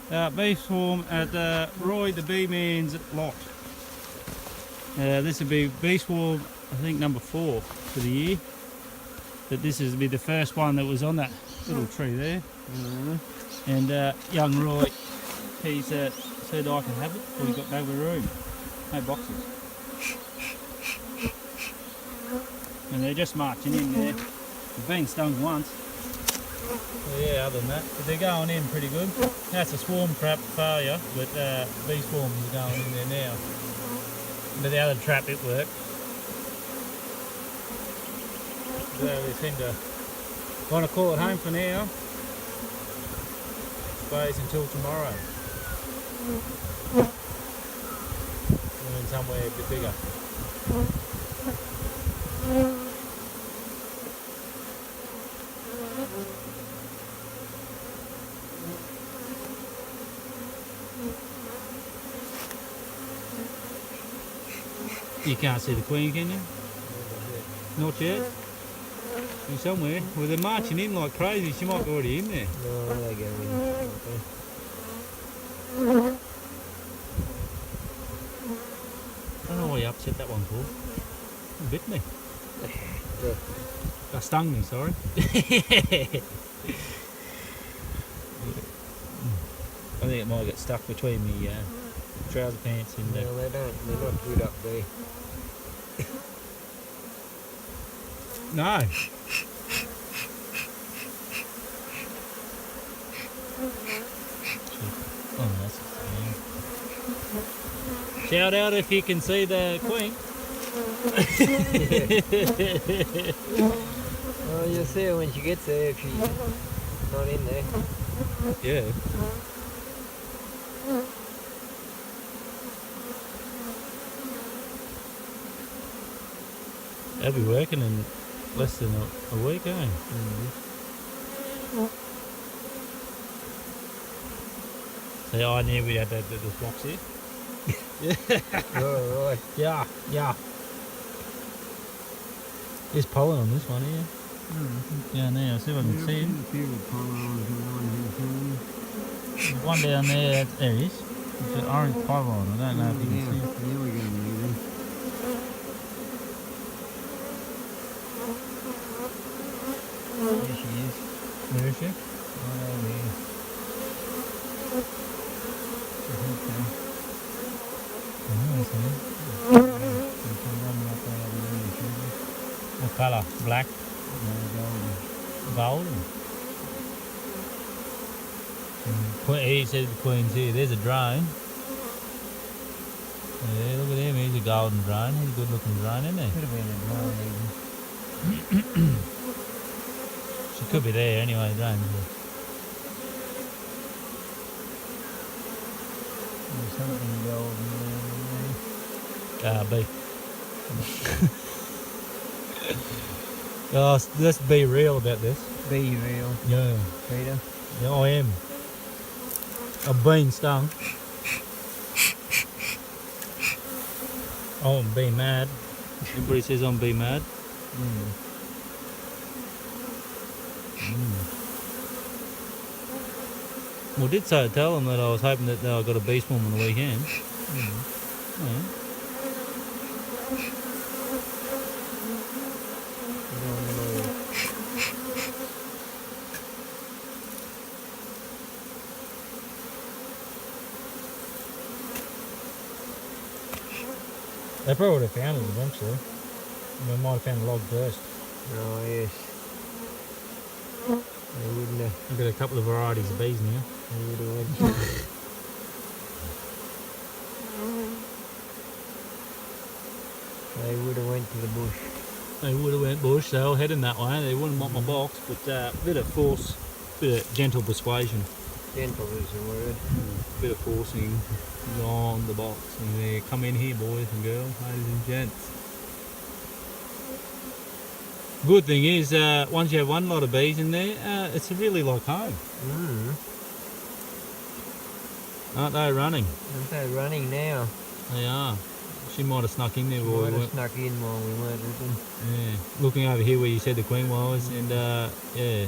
Bee swarm at Roy the Bee Man's lot. This will be bee swarm, I think number 4 for the year. But this is be the first one that was on that little tree there. And young Roy, he said I can have it, so he got back to the room. No boxes. And they're just marching in there. They've been stung once. So yeah, other than that, but they're going in pretty good. That's a swarm trap failure, but bee swarms are going in there now. But the other trap, it worked. So we seem to want to call it home for now. Space until tomorrow. And then somewhere a bit bigger. You can't see the queen, can you? Not yet? She's somewhere. Well, they're marching in like crazy. She might be already in there. No, they go in. Okay. I don't know why you upset that one, Paul. It bit me. Yeah. Stung me, sorry. I think it might get stuck between the trouser pants and No, they don't. They're not good up there. No. Oh, that's a shout out if you can see the queen. Oh, you'll see her when she gets there if she's not in there. Yeah. They'll be working in less than a week, eh? So I knew we had this box here. Oh, right. Yeah, yeah. There's pollen on this one here. Down there, I'll see if I can see it. There's one down there, there he is. It's an orange pollen. I don't know if you can see it. There we go, maybe. There she is. Where is she? Oh, yeah. Oh, I see. What colour? Black? Golden. He said the queen's here. There's a drone. Yeah, look at him. He's a golden drone. He's a good looking drone, isn't he? Could have been a drone even. She could be there anyway, drone. There's something golden there. B. Oh, let's be real about this. Be real, Yeah. Peter. Yeah, I am. I've been stung. Oh, I'm being mad. Everybody says I'm being mad. Well, I did tell them that I was hoping that I got a bee swarm on the weekend. Yeah. They probably would have found it eventually. They might have found the log first. Oh, yes. They wouldn't have. I've got a couple of varieties of bees now. They would have went. They would have went to the bush. They would have went bush, they were heading that way. They wouldn't want my box, but a bit of force, bit of gentle persuasion. Gentle is the word. Bit of forcing on the box. And they come in here, boys and girls, ladies and gents. Good thing is, once you have one lot of bees in there, it's really like home. Aren't they running? Aren't they running now? They are. She might have snuck in there while we Might have weren't. snuck in while we weren't looking. Yeah. Looking over here where you said the queen was, and yeah.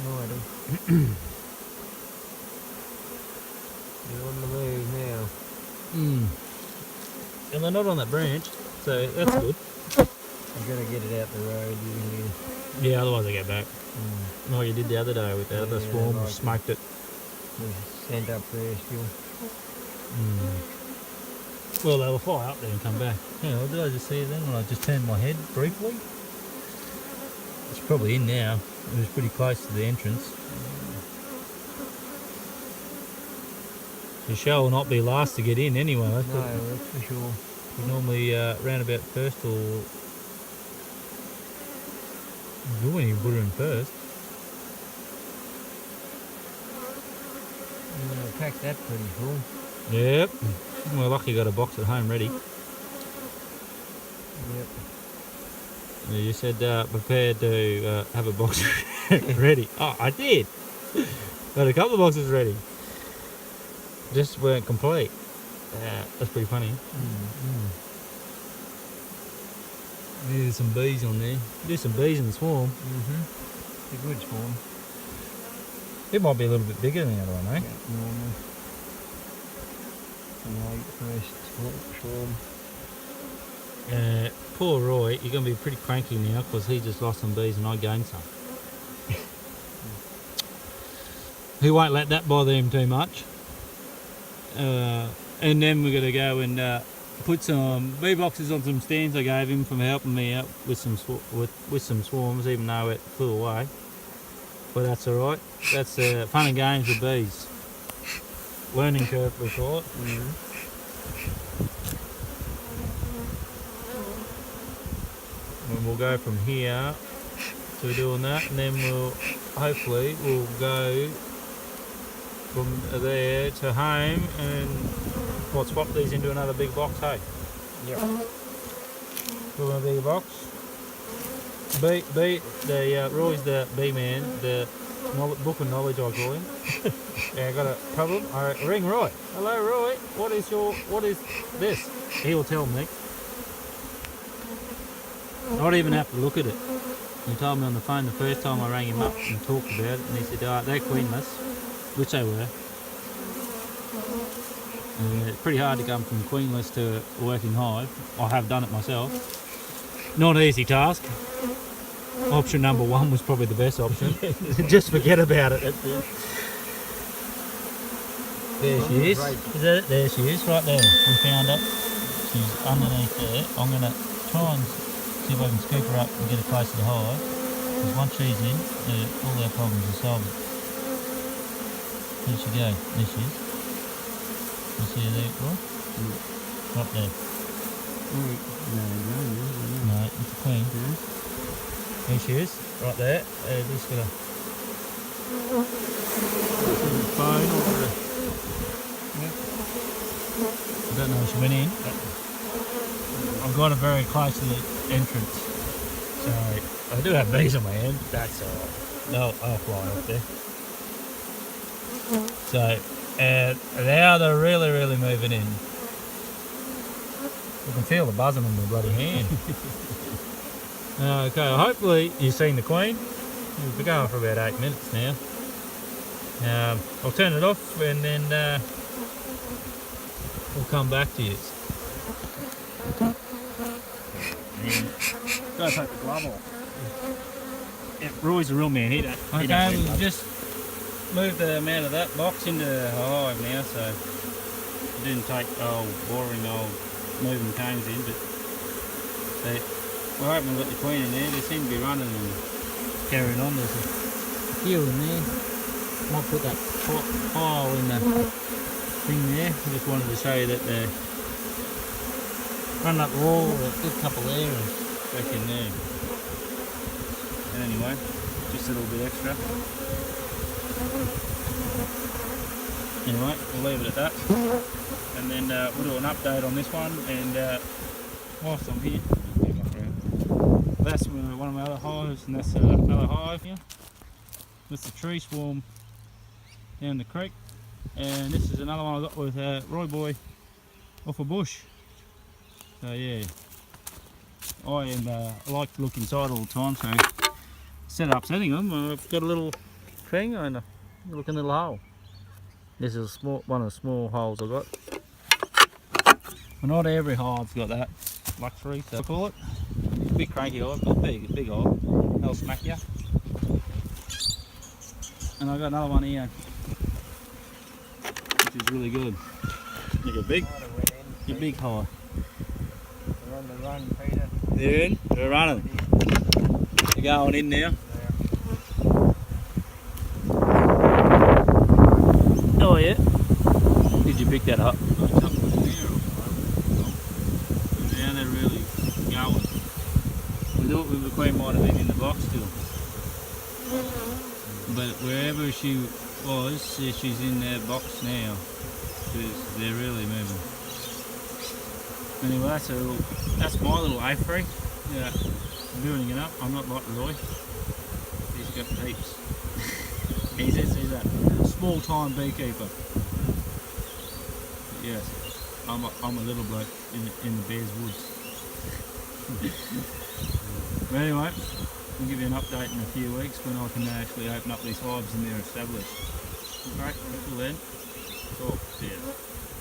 Might have. They're on the move now. And they're not on that branch, so that's good. You've got to get it out the road usually. Yeah, otherwise they get back. Like you did the other day with the other Yeah, swarm, like smoked it. There's scent up there still. Well, they'll fly up there and come back. Yeah, well, did I just see it then when I just turned my head briefly? It's probably in now. It was pretty close to the entrance. The show will not be last to get in anyway. No, that's for sure. We normally round about first or... You wouldn't even put her in first. Yeah, I packed that pretty full. Yep. We're lucky got a box at home ready. Yep. You said prepared to have a box ready. Oh, I did. Got a couple of boxes ready. Just weren't complete. That's pretty funny. There's some bees on there. There's some bees in the swarm. It's a good swarm. It might be a little bit bigger than the other one, eh? Yeah, normal. First swarm. Poor Roy, you're going to be pretty cranky now because he just lost some bees and I gained some. He won't let that bother him too much. And then we're going to go and put some bee boxes on some stands I gave him from helping me out with some with some swarms, even though it flew away. But that's all right. That's fun and games with bees. Learning curve, we call it. And we'll go from here to doing that, and then we'll hopefully go from there to home and we'll swap these into another big box, hey? Yep. Put in a bigger box. Roy's the bee man, the book of knowledge I call him. Yeah, I got a problem. I ring Roy. Hello Roy, what is this? He'll tell me. Not even have to look at it. He told me on the phone the first time I rang him up and talked about it, and he said, oh, they're queenless, which they were. And it's pretty hard to come from queenless to a working hive. I have done it myself. Not an easy task. Option number one was probably the best option. Just forget about it. There she is. Is that it? There she is, right there. We found her. She's underneath there. I'm going to try and see if I can scoop her up and get her close to the hive. Because once she's in, all our problems are solved. Where'd she go? There she is. You see her there, Roy? Right there. No, it's a queen. There she is, right there. Just gonna phone or I don't know if she went in, but I've got her very close to the entrance. So I do have bees on my hand, but that's alright. I'll fly off there. So now they're really moving in. You can feel the buzzing on my bloody hand. Okay, hopefully you've seen the queen. We've been going for about 8 minutes now. I'll turn it off and then we'll come back to you. Gotta take the glove off. Yeah, Roy's a real man, he don't. Okay, we've just moved them out of that box into a hive now, so it didn't take boring old moving cones in, but we're hoping we've got the queen in there. They seem to be running and carrying on. There's a few in there. Might put that pile in the thing there. I just wanted to show you that they're running up the wall. A good couple there and back in there. Anyway, just a little bit extra. Anyway, we'll leave it at that. And then we'll do an update on this one. And whilst I'm here, that's one of my other hives, and that's another hive here. That's the tree swarm down the creek, and this is another one I got with Roy Boy off a bush. So yeah, I like to look inside all the time, so instead of upsetting them, I've got a little thing and a looking little hole. This is a small, one of the small holes I've got. Well, not every hive's got that luxury, so I call it. Big cranky hive, got big hive. They'll smack you. And I've got another one here, which is really good. You got big? Your big hive. They're on the run, Peter. They're in? They're running. They're going in now. Oh yeah. Did you pick that up? Now they're really going. We thought the queen might have been in the box still. But wherever she was, she's in their box now. They're really moving. Anyway, so that's my little apiary. Yeah, I'm building it up. I'm not like Roy. He's got heaps. He's a small time beekeeper. But yes, I'm a little bloke in the Bears Woods. But anyway, I'll give you an update in a few weeks when I can actually open up these hives and they're established. Okay, until then, talk. See ya.